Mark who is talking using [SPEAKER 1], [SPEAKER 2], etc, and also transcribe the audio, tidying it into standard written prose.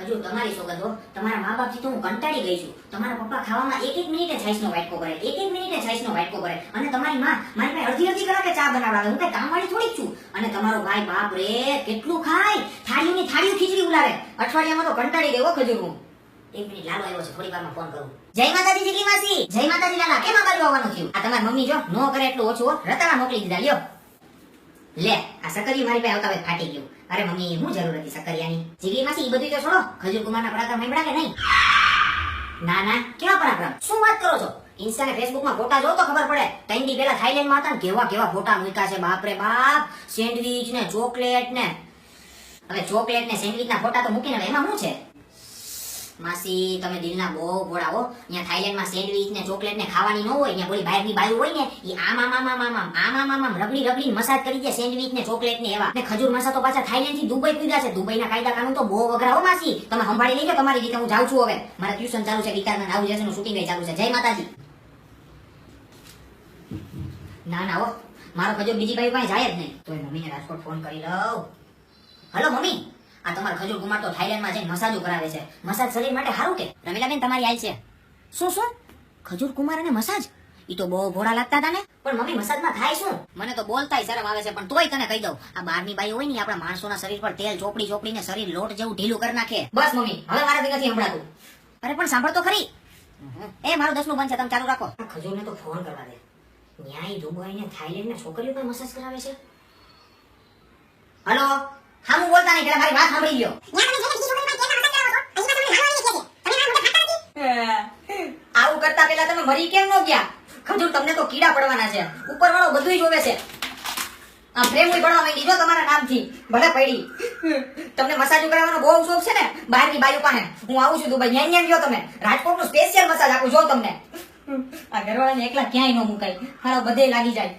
[SPEAKER 1] ખજૂર તમારી સોગંદ હો, તમારા મા બાપથી તો હું કંટાળી ગઈ છું. તમારા પપ્પા ખાવામાં એક મિનિટે છાશનો વાટકો કરે, એક મિનિટે છાશનો વાટકો કરે, અને તમારી માં મારી પાસે અડધી કલાકે ચા બનાવડાવે. હું કઈ કામવાળી થોડી જ છું. અને તમારો ભાઈ બાપ રે કેટલું ખાય, થાળીઓની થાળીઓ ખીચડી ઉલાવે. અઠવાડિયામાં તો કંટાળી ગયો ખજૂર હું. એક મિનિટ લાલો આવ્યો છે, થોડી વારમાં ફોન કરું. જય માતાજી જીગી માસી, જય માતાજી લાલા. કેમ આ બાજુ આવવાનું થયું? આ તમારી મમ્મી જો નો કરે એટલું ઓછું હો, રતાળા મોકલી દીધા. લ્યો લે, આ સકરિયું મારી પાસે આવતા હોય ફાટી ગયું. અરે મમ્મી હું જરૂર હતી સકરિયાની? જીગી માસી ઈ બધું તો છોડો, ખજૂર કુમારના પરાક્રમ સાંભળ્યા કે નહીં? ના ના, કેવા પરાક્રમ? શું વાત કરો છો? ઇન્સ્ટા ને ફેસબુક માં ફોટા જોવો તો ખબર પડે. 3 દી પહેલા થાઈલેન્ડ માં હતા ને કેવા કેવા ફોટા મૂક્યા છે. બાપ રે બાપ, સેન્ડવિચ ને ચોકલેટ ને. હવે ચોકલેટ ને સેન્ડવિચ ના ફોટા તો મૂકીને એમાં શું છે? માસી તમે દિલના બહુ ભોળા હો. અહીંયા થાઈલેન્ડમાં સેન્ડવિચ ને ચોકલેટ ને ખાવાની ન હોય. અહીંયા બોલી બહારની બાયું હોય ને ઈ આમ રબડી રબડી મસાજ કરી દે સેન્ડવિચ ને ચોકલેટ ને એવા. ને ખજૂર મસા તો પાછા થાઈલેન્ડ થી દુબઈ પીધા છે. દુબઈના કાયદા કાનૂન તો બહુ વગરા હો માસી. તમે સંભાળી લેજો તમારી રીતે. હું જાઉં છું હવે, મારા ટ્યુશન ચાલુ છે, ગીતાના નાવ જેસન નું શૂટિંગ ચાલુ છે. જય માતાજી. ના ના હો, મારો ખજૂર બીજી બાઈ પાસે જાય જ નહીં. તો મમ્મીને રાજકોટ ફોન કરી લઉં. હલો મમ્મી, આ તમારો ખજૂર કુમાર તો થાઈલેન્ડમાં જઈને મસાજો કરાવે છે. મસાજ શરીર માટે સારું કે? રમીલાબેન તમારી આઈ છે. શું ખજૂર કુમાર અને મસાજ? ઈ તો બહુ ભોળા લાગતા હતા ને. પણ મમ્મી મસાજમાં થાય શું? મને તો બોલતાય શરમ આવે છે, પણ તોય તને કહી દઉં. આ બહારની બાઈ હોય ને આપણા માણસોના શરીર પર તેલ ચોપડીને શરીર લોટ જેવું ઢીલું કરી નાખે. બસ મમ્મી, હવે મારાથી નથી સંભળાતું. અરે પણ સાંભળ તો ખરી. એ મારું 10નું બંધ છે, તમે ચાલુ રાખો. આ ખજૂરને તો ફોન કરવા દે. ન્યાય દુબઈ ને થાઈલેન્ડ ના છોકરીઓ પણ મસાજ કરાવે છે. હલો, હા હું બોલતા નહીં, મારી વાત સાંભળી લ્યો. આવું કરતા પહેલા તમે મરી કેમ ન ગયા? ખજૂર તમને તો કીડા પડવાના છે. ઉપરવાળો બધુંય જોવે છે. આ પ્રેમ પડવા માંડી જો તમારા નામથી. ભલે પડી. તમને મસાજ કરાવવાનો બહુ શોખ છે ને બહારની બાયુ પાસે. હું આવું છું દુબઈ, ન્યા ગયો તમે. રાજકોટનું સ્પેશિયલ મસાજ આપું જો તમને. આ ઘરવાળાને એકલા ક્યાંય ન મુકાય. હારો બધે લાગી જાય.